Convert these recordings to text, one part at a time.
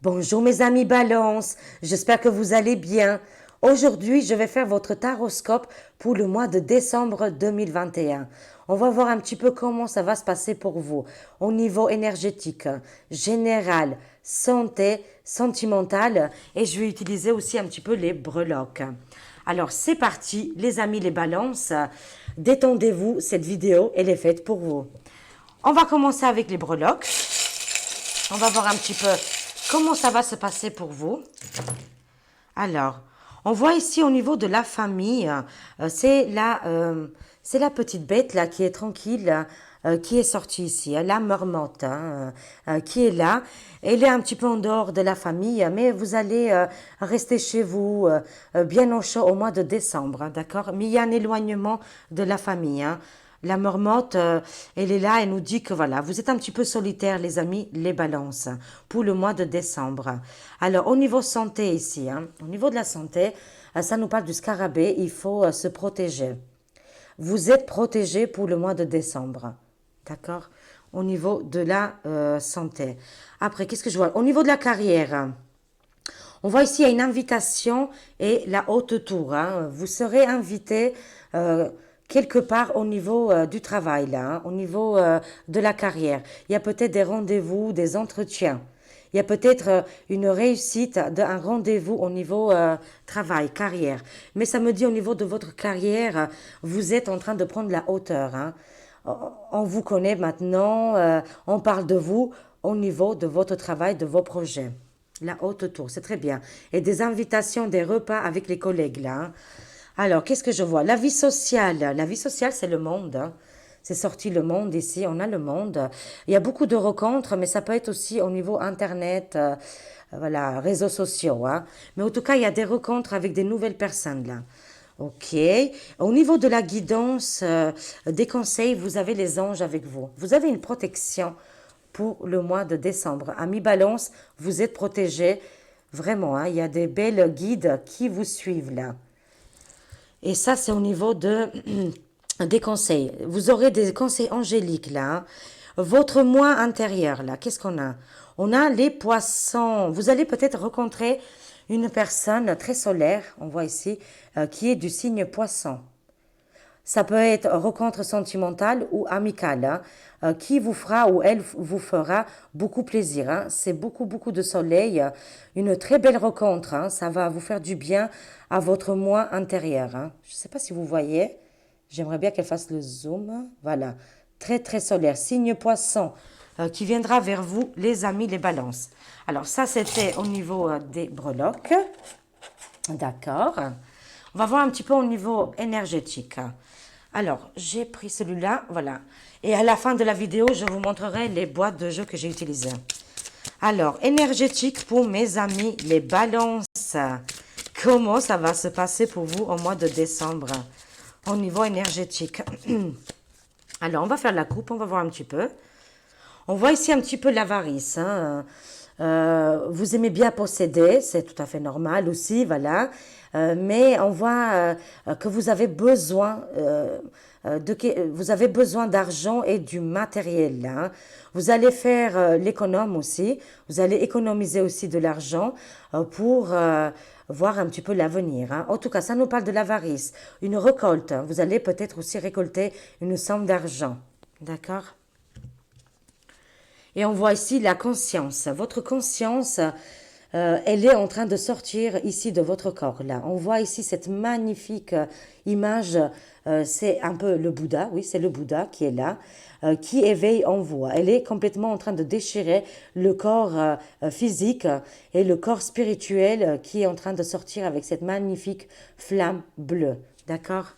Bonjour mes amis Balance, j'espère que vous allez bien. Aujourd'hui, je vais faire votre taroscope pour le mois de décembre 2021. On va voir un petit peu comment ça va se passer pour vous au niveau énergétique, général, santé, sentimental et je vais utiliser aussi un petit peu les breloques. Alors c'est parti les amis les balances, détendez-vous, cette vidéo elle est faite pour vous. On va commencer avec les breloques. On va voir un petit peu comment ça va se passer pour vous. Alors, on voit ici au niveau de la famille, c'est la petite bête là qui est tranquille, qui est sortie ici, la marmotte qui est là. Elle est un petit peu en dehors de la famille, mais vous allez rester chez vous bien au chaud au mois de décembre, hein, d'accord? Mais il y a un éloignement de la famille. Hein. La marmotte, elle est là, elle nous dit que voilà, vous êtes un petit peu solitaire, les amis, les balances, pour le mois de décembre. Alors, au niveau santé ici, hein, au niveau de la santé, ça nous parle du scarabée, il faut se protéger. Vous êtes protégé pour le mois de décembre, d'accord? Au niveau de la santé. Après, qu'est-ce que je vois? Au niveau de la carrière, on voit ici il y a une invitation et la haute tour. Hein. Vous serez invité quelque part au niveau du travail, là, hein, au niveau de la carrière. Il y a peut-être des rendez-vous, des entretiens. Il y a peut-être une réussite d'un rendez-vous au niveau travail, carrière. Mais ça me dit au niveau de votre carrière, vous êtes en train de prendre la hauteur. Hein. On vous connaît maintenant, on parle de vous au niveau de votre travail, de vos projets. La haute tour, c'est très bien. Et des invitations, des repas avec les collègues là. Hein. Alors, qu'est-ce que je vois? La vie sociale. La vie sociale, c'est le monde. Hein. C'est sorti le monde ici, on a le monde. Il y a beaucoup de rencontres, mais ça peut être aussi au niveau internet, voilà, réseaux sociaux. Hein. Mais en tout cas, il y a des rencontres avec des nouvelles personnes là. Ok. Au niveau de la guidance, des conseils, vous avez les anges avec vous. Vous avez une protection pour le mois de décembre. Amis Balance, vous êtes protégés. Vraiment, hein, il y a des belles guides qui vous suivent là. Et ça, c'est au niveau de, des conseils. Vous aurez des conseils angéliques là. Hein. Votre moi intérieur là, qu'est-ce qu'on a? On a les poissons. Vous allez peut-être rencontrer une personne très solaire, on voit ici, qui est du signe poisson. Ça peut être rencontre sentimentale ou amicale, hein, qui vous fera ou elle vous fera beaucoup plaisir. Hein. C'est beaucoup, beaucoup de soleil, une très belle rencontre. Hein. Ça va vous faire du bien à votre moi intérieur. Hein. Je ne sais pas si vous voyez. J'aimerais bien qu'elle fasse le zoom. Voilà. Très, très solaire. Signe poisson qui viendra vers vous, les amis, les balances. Alors, ça, c'était au niveau des breloques. D'accord. On va voir un petit peu au niveau énergétique. Alors, j'ai pris celui-là, voilà. Et à la fin de la vidéo, je vous montrerai les boîtes de jeux que j'ai utilisées. Alors, énergétique pour mes amis, les balances. Comment ça va se passer pour vous au mois de décembre au niveau énergétique? Alors, on va faire la coupe, on va voir un petit peu. On voit ici un petit peu l'avarice. Hein. Vous aimez bien posséder, c'est tout à fait normal aussi, voilà. Mais on voit que vous avez besoin vous avez besoin d'argent et du matériel. Hein. Vous allez faire l'économe aussi. Vous allez économiser aussi de l'argent pour voir un petit peu l'avenir. Hein. En tout cas, ça nous parle de l'avarice. Une récolte. Hein. Vous allez peut-être aussi récolter une somme d'argent. D'accord? Et on voit ici la conscience. Votre conscience, elle est en train de sortir ici de votre corps. Là, on voit ici cette magnifique image. C'est un peu le Bouddha, oui, c'est le Bouddha qui est là, qui éveille en vous. Elle est complètement en train de déchirer le corps physique et le corps spirituel qui est en train de sortir avec cette magnifique flamme bleue. D'accord?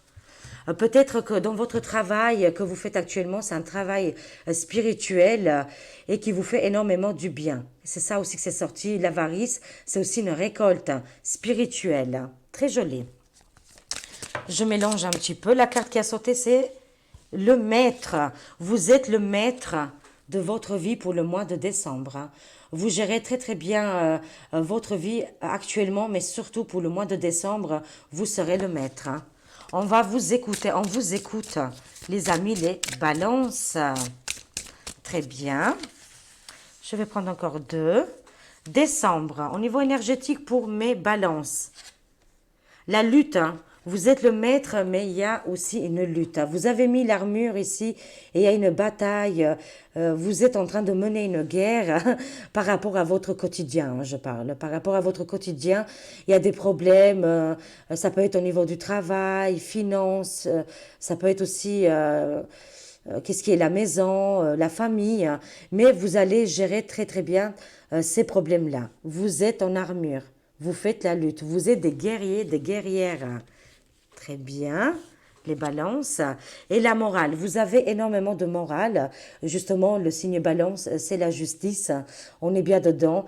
Peut-être que dans votre travail que vous faites actuellement, c'est un travail spirituel et qui vous fait énormément du bien. C'est ça aussi que c'est sorti. L'avarice, c'est aussi une récolte spirituelle. Très jolie. Je mélange un petit peu. La carte qui a sauté, c'est le maître. Vous êtes le maître de votre vie pour le mois de décembre. Vous gérez très très bien votre vie actuellement, mais surtout pour le mois de décembre, vous serez le maître. On va vous écouter, on vous écoute, les amis, les balances. Très bien. Je vais prendre encore deux. Décembre, au niveau énergétique pour mes balances. La lutte, hein. Vous êtes le maître, mais il y a aussi une lutte. Vous avez mis l'armure ici et il y a une bataille. Vous êtes en train de mener une guerre par rapport à votre quotidien, hein, je parle. Par rapport à votre quotidien, il y a des problèmes. Ça peut être au niveau du travail, finances. Ça peut être aussi qu'est-ce qui est la maison, la famille. Mais vous allez gérer très très bien ces problèmes-là. Vous êtes en armure. Vous faites la lutte. Vous êtes des guerriers, des guerrières. Très bien. Les balances. Et la morale. Vous avez énormément de morale. Justement, le signe balance, c'est la justice. On est bien dedans.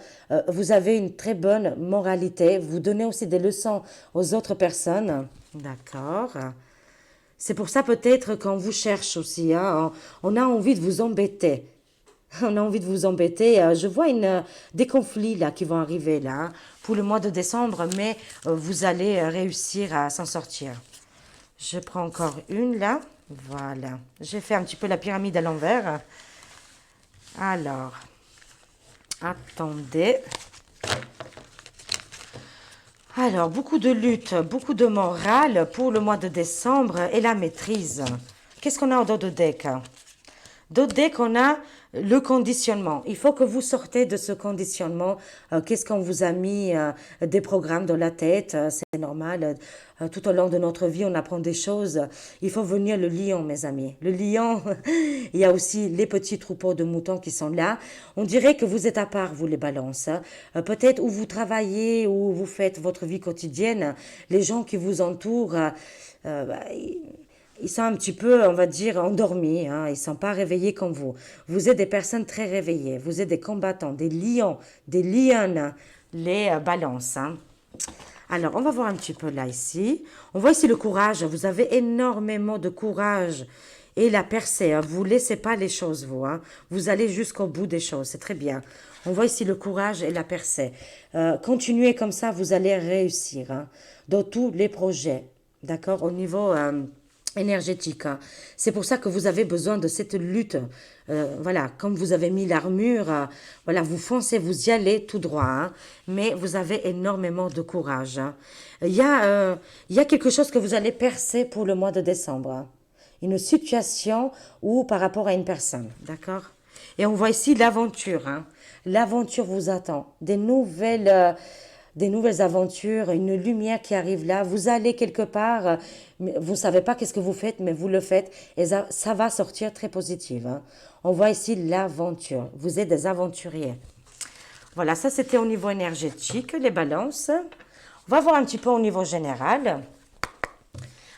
Vous avez une très bonne moralité. Vous donnez aussi des leçons aux autres personnes. D'accord. C'est pour ça peut-être qu'on vous cherche aussi, hein, on a envie de vous embêter. On a envie de vous embêter. Je vois des conflits là qui vont arriver là hein, pour le mois de décembre, mais vous allez réussir à s'en sortir. Je prends encore une là. Voilà. J'ai fait un petit peu la pyramide à l'envers. Alors, attendez. Alors, beaucoup de lutte, beaucoup de morale pour le mois de décembre et la maîtrise. Qu'est-ce qu'on a au dos de deck? D'autres deck, on a le conditionnement. Il faut que vous sortez de ce conditionnement. Qu'est-ce qu'on vous a mis des programmes dans la tête? C'est normal. Tout au long de notre vie, on apprend des choses. Il faut venir le lion, mes amis. Le lion, il y a aussi les petits troupeaux de moutons qui sont là. On dirait que vous êtes à part, vous les balances. Peut-être où vous travaillez, où vous faites votre vie quotidienne, les gens qui vous entourent, bah, ils sont un petit peu, on va dire, endormis. Hein. Ils ne sont pas réveillés comme vous. Vous êtes des personnes très réveillées. Vous êtes des combattants, des lions, des lionnes, les balances. Hein. Alors, on va voir un petit peu là, ici. On voit ici le courage. Vous avez énormément de courage. Et la percée, hein. Vous ne laissez pas les choses, vous. Hein. Vous allez jusqu'au bout des choses. C'est très bien. On voit ici le courage et la percée. Continuez comme ça, vous allez réussir. Hein, dans tous les projets. D'accord? Au niveau énergétique. Hein. C'est pour ça que vous avez besoin de cette lutte. Voilà, comme vous avez mis l'armure, voilà, vous foncez, vous y allez tout droit. Hein, mais vous avez énormément de courage. Hein. Il y a quelque chose que vous allez percer pour le mois de décembre. Hein. Une situation ou par rapport à une personne. D'accord? Et on voit ici l'aventure. Hein. L'aventure vous attend. Des nouvelles aventures, une lumière qui arrive là. Vous allez quelque part, vous ne savez pas qu'est-ce que vous faites, mais vous le faites et ça va sortir très positif. Hein. On voit ici l'aventure. Vous êtes des aventuriers. Voilà, ça c'était au niveau énergétique, les balances. On va voir un petit peu au niveau général.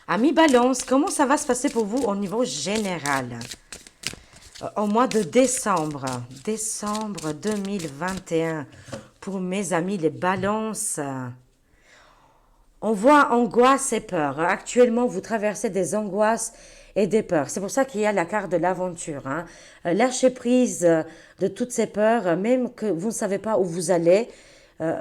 Amis balance, comment ça va se passer pour vous au niveau général? Au mois de décembre, décembre 2021, pour mes amis les balances. On voit angoisse et peur. Actuellement, vous traversez des angoisses et des peurs. C'est pour ça qu'il y a la carte de l'aventure. Hein. Lâchez prise de toutes ces peurs, même que vous ne savez pas où vous allez.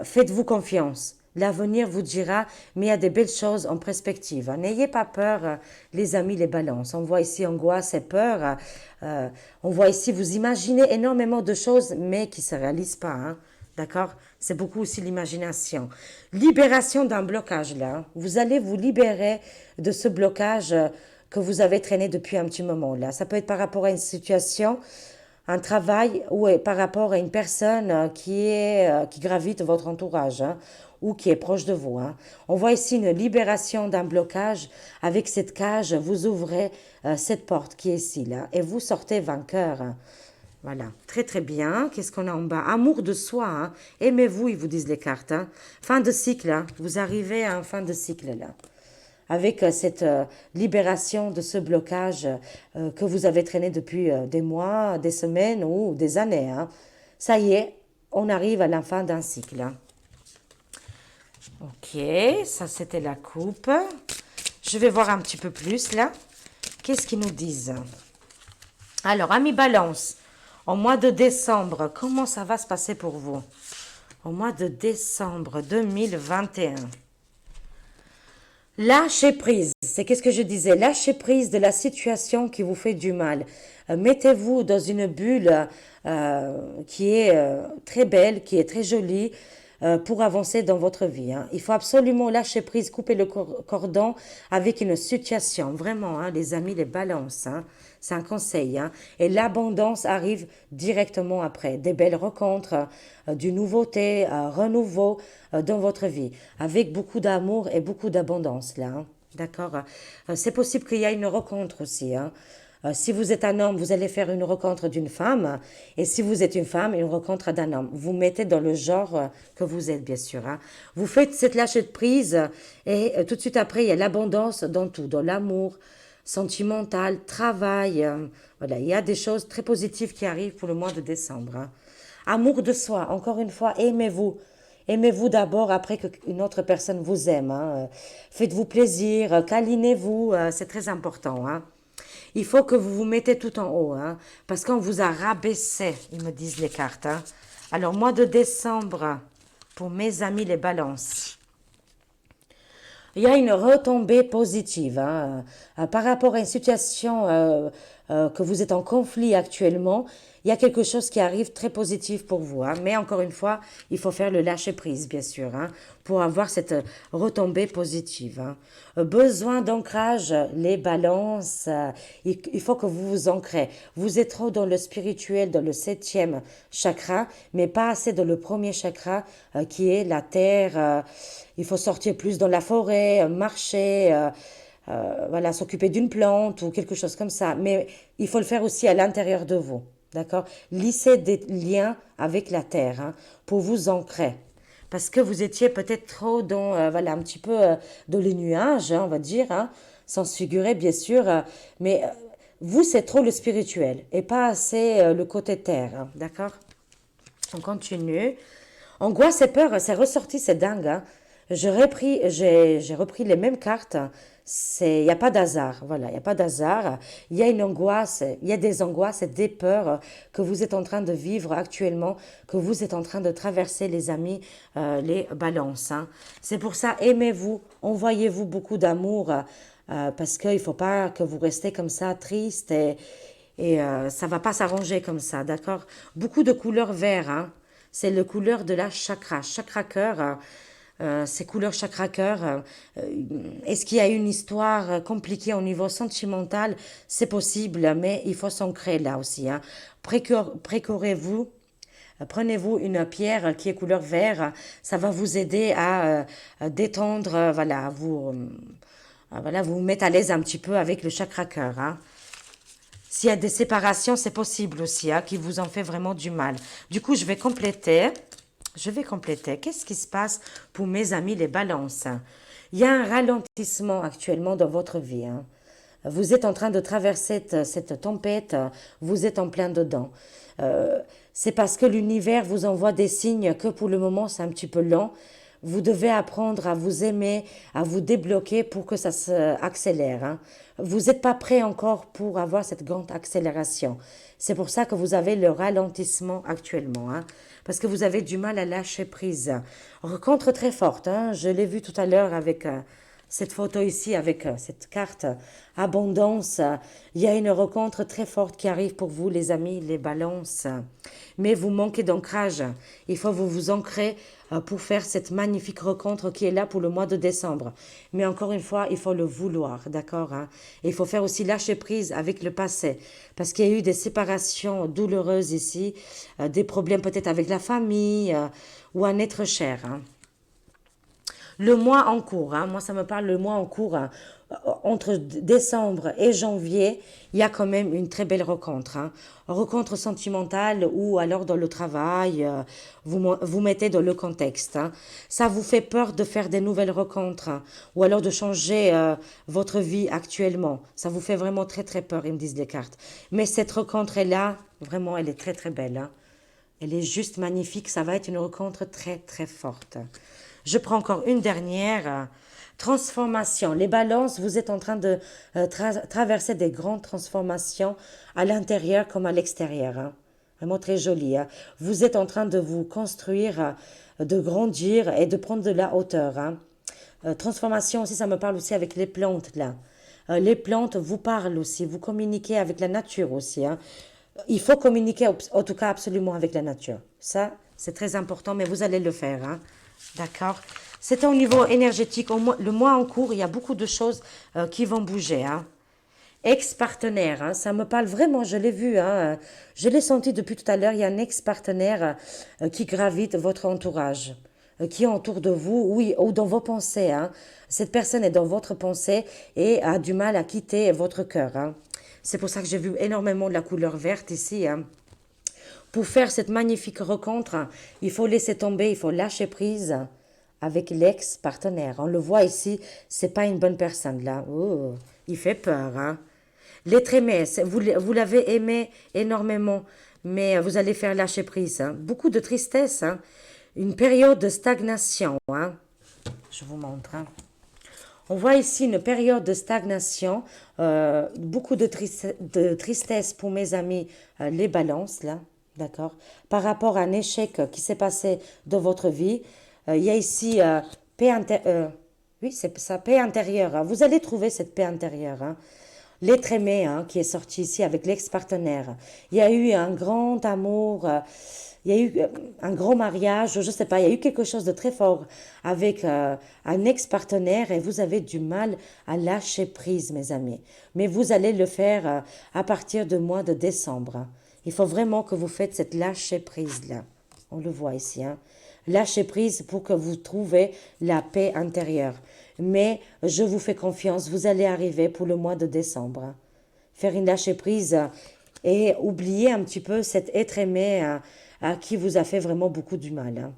Faites-vous confiance. L'avenir vous dira, mais il y a des belles choses en perspective. Hein. N'ayez pas peur, les amis, les balances. On voit ici angoisse et peur. On voit ici, vous imaginez énormément de choses, mais qui ne se réalisent pas. Hein. D'accord? C'est beaucoup aussi l'imagination. Libération d'un blocage, là. Vous allez vous libérer de ce blocage que vous avez traîné depuis un petit moment, là. Ça peut être par rapport à une situation, un travail ou par rapport à une personne qui gravite votre entourage hein, ou qui est proche de vous. Hein. On voit ici une libération d'un blocage. Avec cette cage, vous ouvrez cette porte qui est ici là, et vous sortez vainqueur. Hein. Voilà, très très bien. Qu'est-ce qu'on a en bas? Amour de soi. Hein. Aimez-vous, ils vous disent les cartes. Hein. Fin de cycle. Hein. Vous arrivez à un fin de cycle là avec cette libération de ce blocage que vous avez traîné depuis des mois, des semaines ou des années. Hein. Ça y est, on arrive à la fin d'un cycle. Hein. Ok, ça c'était la coupe. Je vais voir un petit peu plus là. Qu'est-ce qu'ils nous disent? Alors, amis balance, au mois de décembre, comment ça va se passer pour vous? Au mois de décembre 2021. Lâchez prise, c'est qu'est-ce que je disais, lâchez prise de la situation qui vous fait du mal. Mettez-vous dans une bulle qui est très belle, qui est très jolie pour avancer dans votre vie, hein. Il faut absolument lâcher prise, couper le cordon avec une situation, vraiment, hein, les amis, les balances, hein. C'est un conseil, hein. Et l'abondance arrive directement après. Des belles rencontres, du nouveauté, renouveau dans votre vie, avec beaucoup d'amour et beaucoup d'abondance là, hein. D'accord? C'est possible qu'il y ait une rencontre aussi, hein. Si vous êtes un homme, vous allez faire une rencontre d'une femme. Et si vous êtes une femme, une rencontre d'un homme. Vous mettez dans le genre que vous êtes, bien sûr, hein. Vous faites cette lâcher de prise et tout de suite après, il y a l'abondance dans tout, dans l'amour sentimental, travail. Voilà, il y a des choses très positives qui arrivent pour le mois de décembre, hein. Amour de soi, encore une fois, aimez-vous. Aimez-vous d'abord après qu'une autre personne vous aime, hein. Faites-vous plaisir, câlinez-vous, c'est très important, hein. Il faut que vous vous mettez tout en haut, hein, parce qu'on vous a rabaissé, ils me disent les cartes, hein. Alors, mois de décembre, pour mes amis les balances, il y a une retombée positive, hein, par rapport à une situation que vous êtes en conflit actuellement. Il y a quelque chose qui arrive très positif pour vous, hein. Mais encore une fois, il faut faire le lâcher prise, bien sûr, hein, pour avoir cette retombée positive, hein. Besoin d'ancrage, les balances, il faut que vous vous ancrez. Vous êtes trop dans le spirituel, dans le septième chakra, mais pas assez dans le premier chakra qui est la terre. Il faut sortir plus dans la forêt, marcher, voilà, s'occuper d'une plante ou quelque chose comme ça. Mais il faut le faire aussi à l'intérieur de vous, d'accord? Lissez des liens avec la terre, hein, pour vous ancrer. Parce que vous étiez peut-être trop dans, voilà, un petit peu dans les nuages, hein, on va dire, hein, sans se figurer, bien sûr. Mais vous, c'est trop le spirituel et pas assez le côté terre, hein, d'accord? On continue. Angoisse et peur, c'est ressorti, c'est dingue, hein. J'ai repris les mêmes cartes. Il n'y a pas d'hasard, voilà, il n'y a pas d'hasard. Il y a une angoisse, il y a des angoisses et des peurs que vous êtes en train de vivre actuellement, que vous êtes en train de traverser, les amis, les balances, hein. C'est pour ça, aimez-vous, envoyez-vous beaucoup d'amour, parce qu'il ne faut pas que vous restez comme ça, triste et ça va pas s'arranger comme ça, d'accord? Beaucoup de couleurs vert, hein. C'est le couleur de la chakra. Chakra cœur, c'est couleur chakra cœur. Est-ce qu'il y a une histoire compliquée au niveau sentimental? C'est possible, mais il faut s'ancrer là aussi, hein. Précorez-vous. Prenez-vous une pierre qui est couleur vert, ça va vous aider à détendre, voilà, voilà, vous mettre à l'aise un petit peu avec le chakra cœur, hein. S'il y a des séparations, c'est possible aussi, hein, qui vous en fait vraiment du mal. Du coup, je vais compléter. Je vais compléter. Qu'est-ce qui se passe pour mes amis les balances? Il y a un ralentissement actuellement dans votre vie, hein. Vous êtes en train de traverser cette tempête, vous êtes en plein dedans. Euh, c'est parce que l'univers vous envoie des signes que pour le moment c'est un petit peu lent. Vous devez apprendre à vous aimer, à vous débloquer pour que ça s'accélère, hein. Vous n'êtes pas prêt encore pour avoir cette grande accélération. C'est pour ça que vous avez le ralentissement actuellement, hein, parce que vous avez du mal à lâcher prise. Rencontre très forte, hein, je l'ai vu tout à l'heure avec cette photo ici avec cette carte abondance. Il y a une rencontre très forte qui arrive pour vous, les amis, les balances. Mais vous manquez d'ancrage. Il faut vous ancrer pour faire cette magnifique rencontre qui est là pour le mois de décembre. Mais encore une fois, il faut le vouloir, d'accord, hein? Et il faut faire aussi lâcher prise avec le passé. Parce qu'il y a eu des séparations douloureuses ici, des problèmes peut-être avec la famille ou un être cher, hein. Le mois en cours, hein, moi ça me parle le mois en cours, hein. Entre décembre et janvier, il y a quand même une très belle rencontre, hein. Rencontre sentimentale ou alors dans le travail, vous mettez dans le contexte, hein. Ça vous fait peur de faire des nouvelles rencontres, hein, ou alors de changer votre vie actuellement. Ça vous fait vraiment très très peur, ils me disent les cartes. Mais cette rencontre est là, vraiment, elle est très très belle, hein. Elle est juste magnifique. Ça va être une rencontre très, très forte. Je prends encore une dernière. Transformation. Les balances, vous êtes en train de traverser des grandes transformations à l'intérieur comme à l'extérieur, hein. Vraiment très joli, hein. Vous êtes en train de vous construire, de grandir et de prendre de la hauteur, hein. Transformation aussi, ça me parle aussi avec les plantes là. Les plantes vous parlent aussi, vous communiquez avec la nature aussi, hein. Il faut communiquer en tout cas absolument avec la nature. Ça, c'est très important, mais vous allez le faire, hein. D'accord? C'est au niveau énergétique. Le mois en cours, il y a beaucoup de choses qui vont bouger, hein. Ex-partenaire, hein, ça me parle vraiment, je l'ai vu, hein, je l'ai senti depuis tout à l'heure, il y a un ex-partenaire qui gravite votre entourage, qui est autour de vous, oui, ou dans vos pensées, hein. Cette personne est dans votre pensée et a du mal à quitter votre cœur, hein. C'est pour ça que j'ai vu énormément de la couleur verte ici, hein. Pour faire cette magnifique rencontre, hein, il faut laisser tomber, il faut lâcher prise avec l'ex-partenaire. On le voit ici, c'est pas une bonne personne là. Oh, il fait peur, hein. L'être aimé, vous l'avez aimé énormément, mais vous allez faire lâcher prise, hein. Beaucoup de tristesse, hein. Une période de stagnation, hein. Je vous montre, hein. On voit ici une période de stagnation, beaucoup de tristesse pour mes amis, les balances, là, d'accord, par rapport à un échec qui s'est passé dans votre vie. Il y a ici oui, c'est ça, paix intérieure, hein. Vous allez trouver cette paix intérieure, hein. L'être aimé, hein, qui est sorti ici avec l'ex-partenaire. Il y a eu un grand amour, il y a eu un grand mariage, je ne sais pas, il y a eu quelque chose de très fort avec un ex-partenaire et vous avez du mal à lâcher prise, mes amis. Mais vous allez le faire à partir du mois de décembre, hein. Il faut vraiment que vous faites cette lâcher prise-là. On le voit ici, hein. Lâchez prise pour que vous trouviez la paix intérieure. Mais je vous fais confiance, vous allez arriver pour le mois de décembre. Faire une lâcher prise et oublier un petit peu cet être aimé à qui vous a fait vraiment beaucoup du mal, hein.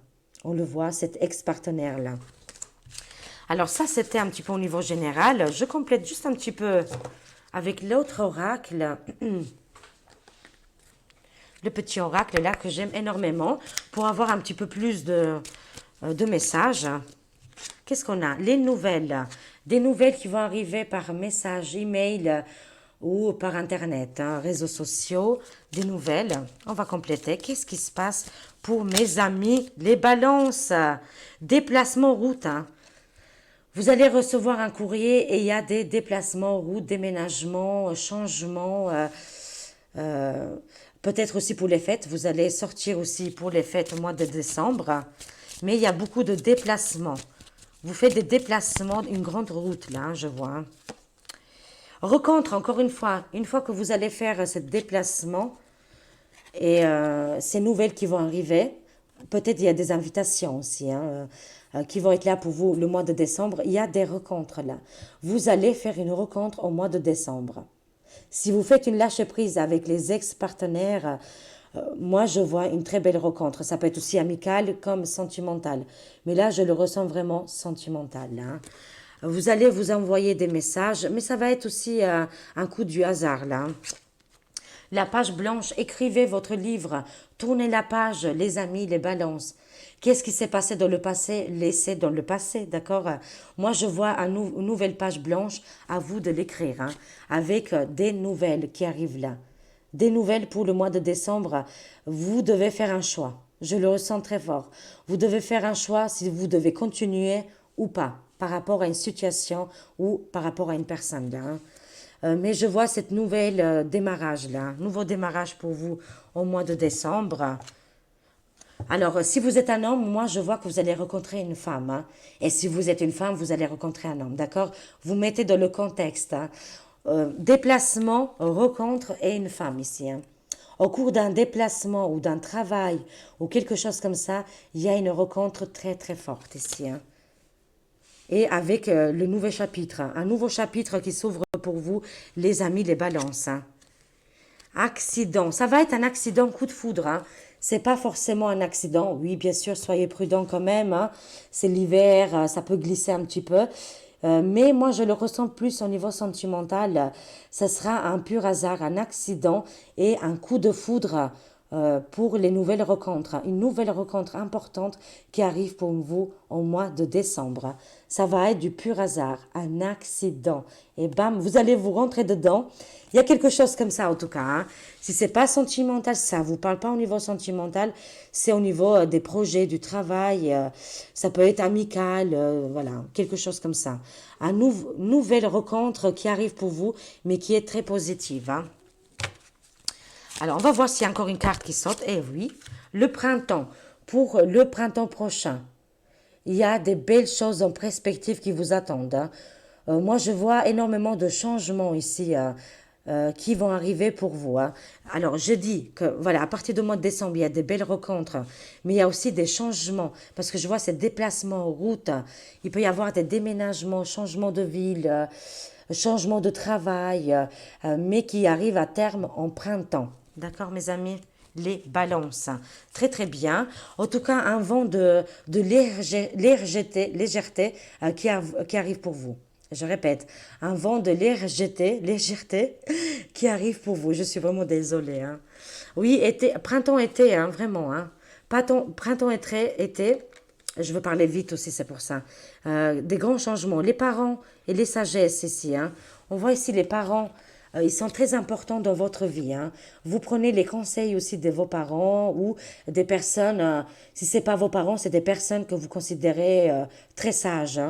On le voit, cet ex-partenaire-là. Alors ça, c'était un petit peu au niveau général. Je complète juste un petit peu avec l'autre oracle. Le petit oracle là que j'aime énormément pour avoir un petit peu plus de messages. Qu'est-ce qu'on a? Les nouvelles. Des nouvelles qui vont arriver par message, email ou par internet, hein, réseaux sociaux. Des nouvelles. On va compléter. Qu'est-ce qui se passe pour mes amis les balances? Déplacement route, hein. Vous allez recevoir un courrier et il y a des déplacements, route, déménagements, changements. Euh, Peut-être aussi pour les fêtes. Vous allez sortir aussi pour les fêtes au mois de décembre. Mais il y a beaucoup de déplacements. Vous faites des déplacements, une grande route là, hein, je vois, hein. Rencontre, encore une fois que vous allez faire ce déplacement et ces nouvelles qui vont arriver, peut-être il y a des invitations aussi, hein, qui vont être là pour vous le mois de décembre. Il y a des rencontres là. Vous allez faire une rencontre au mois de décembre. Si vous faites une lâche prise avec les ex-partenaires, moi je vois une très belle rencontre. Ça peut être aussi amical comme sentimental. Mais là, je le ressens vraiment sentimental, hein. Vous allez vous envoyer des messages, mais ça va être aussi un coup du hasard, là. La page blanche, écrivez votre livre, tournez la page, les amis, les balances. Qu'est-ce qui s'est passé dans le passé? Laissez dans le passé, d'accord? Moi, je vois une nouvelle page blanche, à vous de l'écrire, hein, avec des nouvelles qui arrivent là. Des nouvelles pour le mois de décembre. Vous devez faire un choix. Je le ressens très fort. Vous devez faire un choix si vous devez continuer ou pas, par rapport à une situation ou par rapport à une personne, là, hein. Mais je vois cette nouvelle démarrage là, nouveau démarrage pour vous au mois de décembre. Alors, si vous êtes un homme, moi je vois que vous allez rencontrer une femme, hein. Et si vous êtes une femme, vous allez rencontrer un homme, d'accord? Vous mettez dans le contexte, hein. Déplacement, rencontre et une femme ici, hein. Au cours d'un déplacement ou d'un travail ou quelque chose comme ça, il y a une rencontre très très forte ici, hein. Et avec le nouveau chapitre, hein. Un nouveau chapitre qui s'ouvre pour vous, les amis, les balances, hein. Accident, ça va être un accident coup de foudre, hein. C'est pas forcément un accident. Oui, bien sûr, soyez prudents quand même, hein. C'est l'hiver, ça peut glisser un petit peu. Mais moi, je le ressens plus au niveau sentimental. Ce sera un pur hasard, un accident et un coup de foudre pour les nouvelles rencontres. Une nouvelle rencontre importante qui arrive pour vous au mois de décembre. Ça va être du pur hasard, un accident. Et bam, vous allez vous rentrer dedans. Il y a quelque chose comme ça en tout cas, hein. Si c'est pas sentimental, ça vous parle pas au niveau sentimental, c'est au niveau des projets, du travail. Ça peut être amical, voilà, quelque chose comme ça. Une nouvelle rencontre qui arrive pour vous, mais qui est très positive, hein. Alors, on va voir s'il y a encore une carte qui saute. Eh oui, le printemps. Pour le printemps prochain, il y a des belles choses en perspective qui vous attendent, hein. Moi, je vois énormément de changements ici qui vont arriver pour vous, hein. Alors, je dis que, voilà, à partir du mois de décembre, il y a des belles rencontres, mais il y a aussi des changements, parce que je vois ces déplacements en route. Il peut y avoir des déménagements, changements de ville, changements de travail, mais qui arrivent à terme en printemps. D'accord, mes amis? Les balances. Très très bien. En tout cas, un vent de légèreté qui arrive pour vous. Je répète, un vent de légèreté qui arrive pour vous. Je suis vraiment désolée, hein. Oui, printemps-été, hein, vraiment, hein. Printemps-été, je veux parler vite aussi, c'est pour ça. Des grands changements. Les parents et les sagesses ici, hein. On voit ici les parents, ils sont très importants dans votre vie, hein. Vous prenez les conseils aussi de vos parents ou des personnes, si ce n'est pas vos parents, c'est des personnes que vous considérez très sages,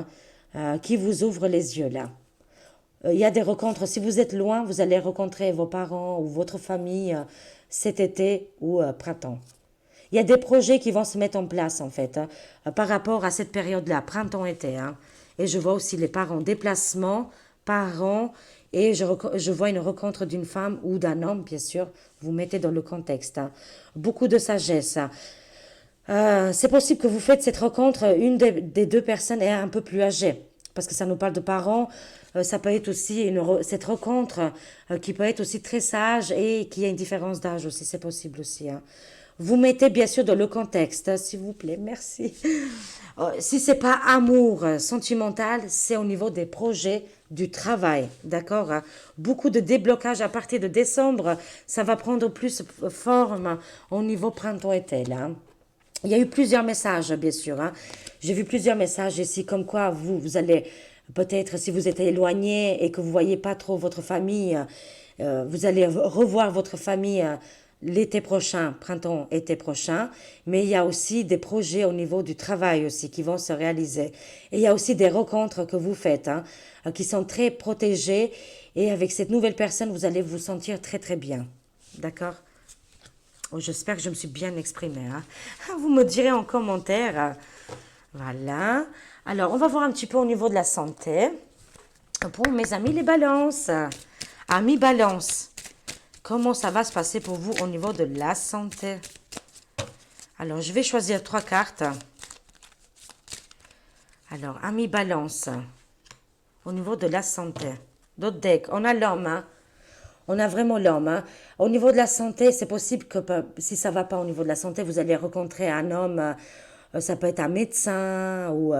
hein, qui vous ouvrent les yeux là. Il y a des rencontres, si vous êtes loin, vous allez rencontrer vos parents ou votre famille cet été ou printemps. Il y a des projets qui vont se mettre en place en fait, hein, par rapport à cette période-là, printemps-été, hein. Et je vois aussi les parents, déplacement, parents, et je vois une rencontre d'une femme ou d'un homme, bien sûr, vous mettez dans le contexte, hein. Beaucoup de sagesse, hein. C'est possible que vous faites cette rencontre, une des deux personnes est un peu plus âgée, parce que ça nous parle de parents. Ça peut être aussi cette rencontre qui peut être aussi très sage et qui a une différence d'âge aussi, c'est possible aussi, hein. Vous mettez bien sûr dans le contexte, hein, s'il vous plaît, merci. Si c'est pas amour sentimental, c'est au niveau des projets du travail, d'accord, hein. Beaucoup de déblocage à partir de décembre, ça va prendre plus forme au niveau printemps-été, là, hein. Il y a eu plusieurs messages, bien sûr, hein. J'ai vu plusieurs messages ici, comme quoi vous allez, peut-être si vous êtes éloigné et que vous voyez pas trop votre famille, vous allez revoir votre famille l'été prochain, printemps-été prochain. Mais il y a aussi des projets au niveau du travail aussi qui vont se réaliser. Et il y a aussi des rencontres que vous faites, hein, qui sont très protégées. Et avec cette nouvelle personne, vous allez vous sentir très très bien. D'accord? Oh, j'espère que je me suis bien exprimée, hein. Vous me direz en commentaire. Voilà. Alors, on va voir un petit peu au niveau de la santé. Pour mes amis les balances. Amis balance. Comment ça va se passer pour vous au niveau de la santé? Alors, je vais choisir 3 cartes. Alors, amis balance. Au niveau de la santé. D'autres decks. On a l'homme, hein. On a vraiment l'homme, hein. Au niveau de la santé, c'est possible que si ça va pas au niveau de la santé, vous allez rencontrer un homme, ça peut être un médecin ou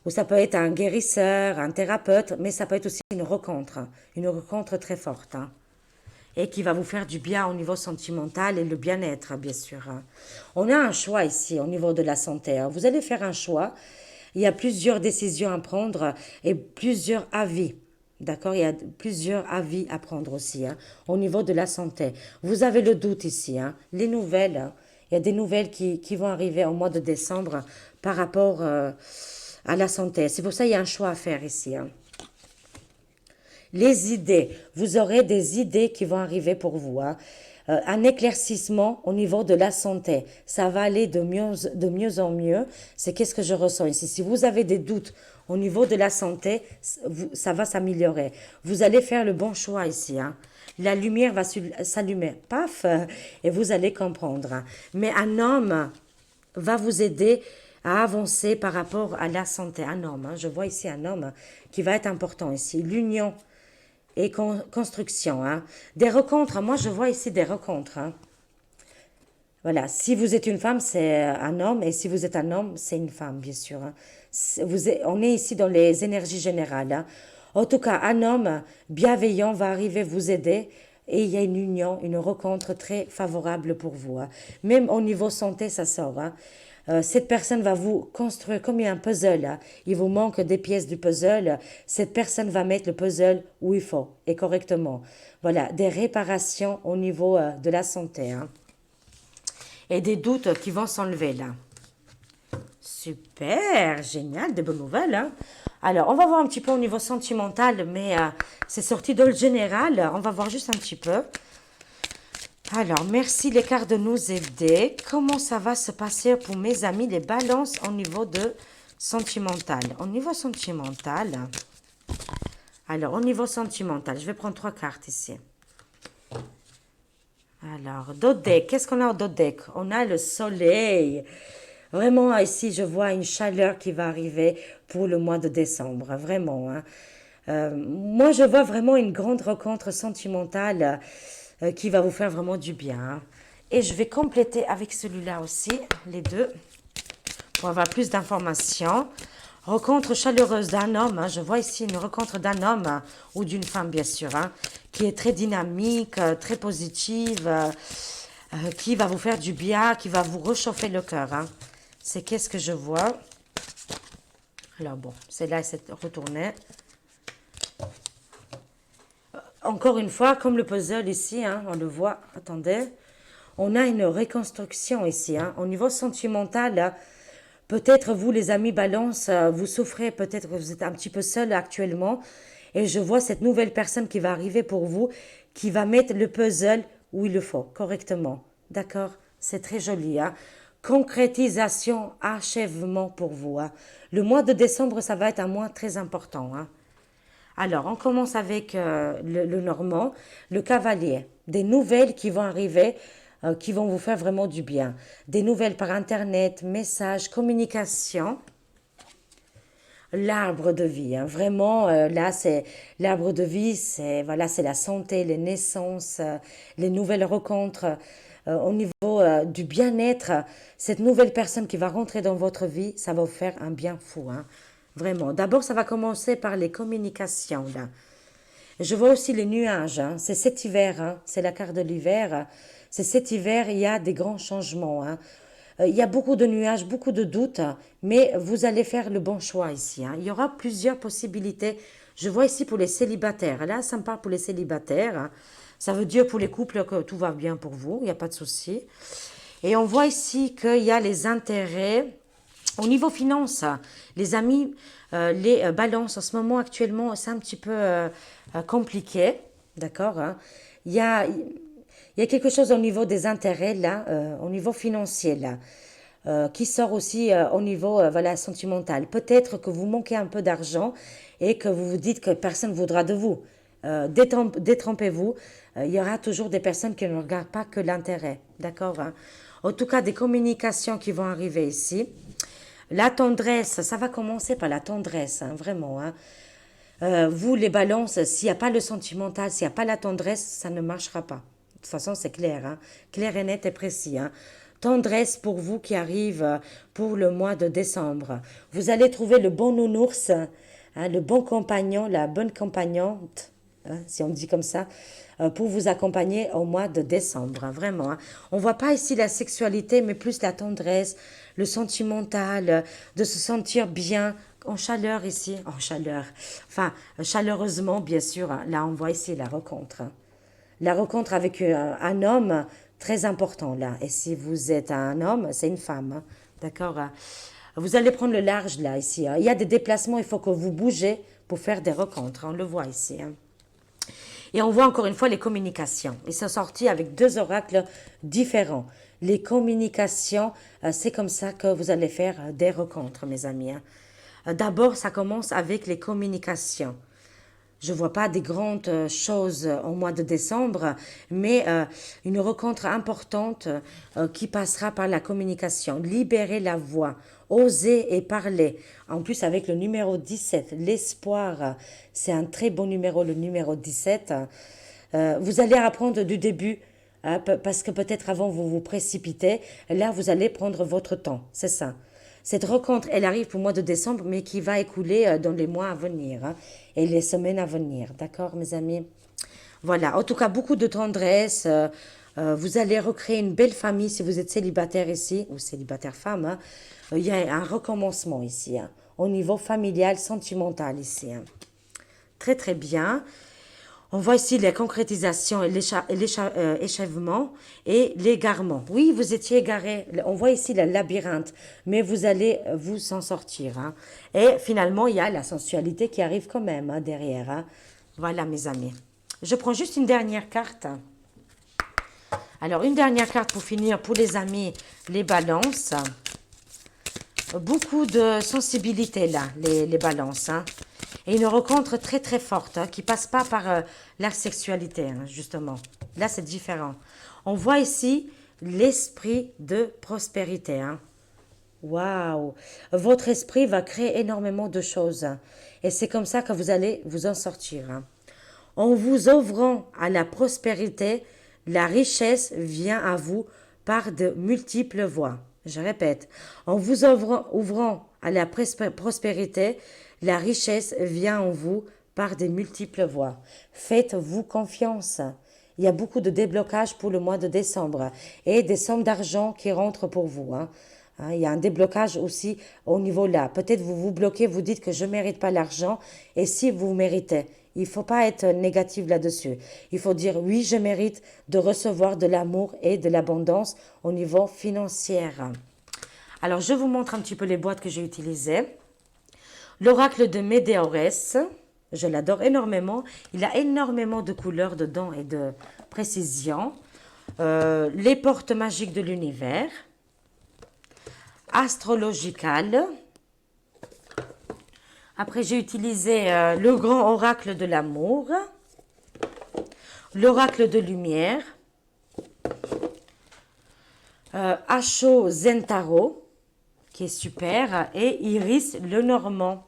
ça peut être un guérisseur, un thérapeute, mais ça peut être aussi une rencontre très forte, hein, et qui va vous faire du bien au niveau sentimental et le bien-être, bien sûr, hein. On a un choix ici au niveau de la santé, hein. Vous allez faire un choix. Il y a plusieurs décisions à prendre et plusieurs avis. D'accord, il y a plusieurs avis à prendre aussi, hein, au niveau de la santé. Vous avez le doute ici, hein. Les nouvelles, hein. Il y a des nouvelles qui vont arriver au mois de décembre par rapport à la santé. C'est pour ça qu'il y a un choix à faire ici, hein. Les idées, vous aurez des idées qui vont arriver pour vous, hein. Un éclaircissement au niveau de la santé. Ça va aller de mieux en mieux. C'est qu'est-ce que je ressens ici. Si vous avez des doutes au niveau de la santé, ça va s'améliorer. Vous allez faire le bon choix ici, hein. La lumière va s'allumer, paf, et vous allez comprendre, hein. Mais un homme va vous aider à avancer par rapport à la santé. Un homme, hein. Je vois ici un homme qui va être important ici. L'union et construction, hein. Des rencontres, moi je vois ici des rencontres, hein. Voilà, si vous êtes une femme, c'est un homme, et si vous êtes un homme, c'est une femme, bien sûr, hein. On est ici dans les énergies générales, hein. En tout cas, un homme bienveillant va arriver vous aider et il y a une union, une rencontre très favorable pour vous, hein. Même au niveau santé, ça sort, hein. Cette personne va vous construire comme il y a un puzzle, hein. Il vous manque des pièces du puzzle. Cette personne va mettre le puzzle où il faut et correctement. Voilà, des réparations au niveau de la santé, hein. Et des doutes qui vont s'enlever là. Super, génial, de bonnes nouvelles, hein. Alors, on va voir un petit peu au niveau sentimental, mais c'est sorti dans le général. On va voir juste un petit peu. Alors, merci les cartes de nous aider. Comment ça va se passer pour mes amis, les balances au niveau de sentimental? Au niveau sentimental, alors, au niveau sentimental, je vais prendre 3 cartes ici. Alors, Dodec, qu'est-ce qu'on a au Dodec? On a le soleil. Vraiment, ici, je vois une chaleur qui va arriver pour le mois de décembre. Vraiment, hein. Moi, je vois vraiment une grande rencontre sentimentale qui va vous faire vraiment du bien, hein. Et je vais compléter avec celui-là aussi, les deux, pour avoir plus d'informations. Rencontre chaleureuse d'un homme, hein. Je vois ici une rencontre d'un homme ou d'une femme, bien sûr, hein, qui est très dynamique, très positive, qui va vous faire du bien, qui va vous réchauffer le cœur, hein. C'est qu'est-ce que je vois. Alors bon, celle-là, c'est retournée. Encore une fois, comme le puzzle ici, hein, on le voit, attendez, on a une reconstruction ici, hein, au niveau sentimental. Peut-être vous, les amis balance, vous souffrez, peut-être que vous êtes un petit peu seul actuellement, et je vois cette nouvelle personne qui va arriver pour vous, qui va mettre le puzzle où il le faut, correctement. D'accord? C'est très joli, hein. Concrétisation, achèvement pour vous, hein. Le mois de décembre, ça va être un mois très important, hein. Alors, on commence avec le normand, le cavalier. Des nouvelles qui vont arriver, qui vont vous faire vraiment du bien. Des nouvelles par Internet, messages, communication. L'arbre de vie, hein. Vraiment, là, c'est l'arbre de vie, c'est voilà, c'est la santé, les naissances, les nouvelles rencontres. Au niveau du bien-être, cette nouvelle personne qui va rentrer dans votre vie, ça va vous faire un bien fou, hein. Vraiment. D'abord, ça va commencer par les communications, là. Je vois aussi les nuages, hein. C'est cet hiver, hein. C'est la carte de l'hiver. C'est cet hiver, il y a des grands changements, hein. Il y a beaucoup de nuages, beaucoup de doutes, mais vous allez faire le bon choix ici, hein. Il y aura plusieurs possibilités. Je vois ici pour les célibataires. Là, ça me parle pour les célibataires, hein. Ça veut dire pour les couples que tout va bien pour vous, il n'y a pas de souci. Et on voit ici qu'il y a les intérêts. Au niveau finance, les amis, les balances en ce moment actuellement, c'est un petit peu compliqué, d'accord, hein. Il y a, il y a quelque chose au niveau des intérêts là, au niveau financier là, qui sort aussi au niveau voilà, sentimental. Peut-être que vous manquez un peu d'argent et que vous vous dites que personne ne voudra de vous. Détrompez-vous, il y aura toujours des personnes qui ne regardent pas que l'intérêt, d'accord, hein. En tout cas, des communications qui vont arriver ici. La tendresse, ça va commencer par la tendresse, hein, vraiment, hein. Vous, les balances, s'il n'y a pas le sentimental, s'il n'y a pas la tendresse, ça ne marchera pas. De toute façon, c'est clair, hein. Clair et net et précis, hein. Tendresse pour vous qui arrive pour le mois de décembre. Vous allez trouver le bon nounours, hein, le bon compagnon, la bonne compagnante, hein, si on dit comme ça, pour vous accompagner au mois de décembre, hein, vraiment, hein. On ne voit pas ici la sexualité, mais plus la tendresse, le sentimental, de se sentir bien, en chaleur ici, en chaleur, enfin, chaleureusement, bien sûr, hein. Là, on voit ici la rencontre, hein. La rencontre avec un homme très important, là. Et si vous êtes un homme, c'est une femme, hein. D'accord, hein. Vous allez prendre le large, là, ici, hein. Il y a des déplacements, il faut que vous bougez pour faire des rencontres, hein. On le voit ici, hein. Et on voit encore une fois les communications. Ils sont sortis avec 2 oracles différents. Les communications, c'est comme ça que vous allez faire des rencontres, mes amis, hein. D'abord, ça commence avec les communications. Je ne vois pas des grandes choses au mois de décembre, mais une rencontre importante qui passera par la communication. Libérer la voix, oser et parler. En plus, avec le numéro 17, l'espoir, c'est un très bon numéro, le numéro 17. Vous allez apprendre du début, hein, parce que peut-être avant vous vous précipitez. Là, vous allez prendre votre temps, c'est ça. Cette rencontre, elle arrive pour le mois de décembre, mais qui va écouler dans les mois à venir, hein, et les semaines à venir. D'accord, mes amis? Voilà, en tout cas, beaucoup de tendresse. Vous allez recréer une belle famille si vous êtes célibataire ici, ou célibataire femme, hein. Il y a un recommencement ici, hein, au niveau familial, sentimental ici, hein. Très très bien. On voit ici les concrétisations et l'échèvement et l'égarement. Oui, vous étiez égaré. On voit ici le labyrinthe, mais vous allez vous en sortir, hein. Et finalement, il y a la sensualité qui arrive quand même, hein, derrière, hein. Voilà, mes amis. Je prends juste une dernière carte. Alors, une dernière carte pour finir pour les amis, les balances. Beaucoup de sensibilité là, les balances, hein. Et une rencontre très très forte, hein, qui passe pas par la sexualité, hein, justement. Là, c'est différent. On voit ici l'esprit de prospérité, hein. Waouh! Votre esprit va créer énormément de choses, hein. Et c'est comme ça que vous allez vous en sortir, hein. En vous ouvrant à la prospérité, la richesse vient à vous par de multiples voies. Je répète, en vous ouvrant à la prospérité, la richesse vient en vous par de multiples voies. Faites-vous confiance. Il y a beaucoup de déblocages pour le mois de décembre et des sommes d'argent qui rentrent pour vous, hein. Hein, il y a un déblocage aussi au niveau là. Peut-être vous vous bloquez, vous dites que je ne mérite pas l'argent. Et si vous méritez, il ne faut pas être négatif là-dessus. Il faut dire oui, je mérite de recevoir de l'amour et de l'abondance au niveau financier. Alors, je vous montre un petit peu les boîtes que j'ai utilisées. L'oracle de Médéorès, je l'adore énormément. Il a énormément de couleurs dedans et de précision. Les portes magiques de l'univers. Astrological. Après, j'ai utilisé le grand oracle de l'amour, l'oracle de lumière, Asho Zentaro, qui est super, et Iris le Normand.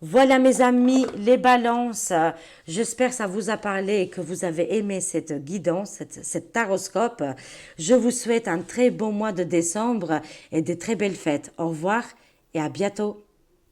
Voilà mes amis, les balances. J'espère que ça vous a parlé et que vous avez aimé cette guidance, cette taroscope. Je vous souhaite un très bon mois de décembre et de très belles fêtes. Au revoir et à bientôt.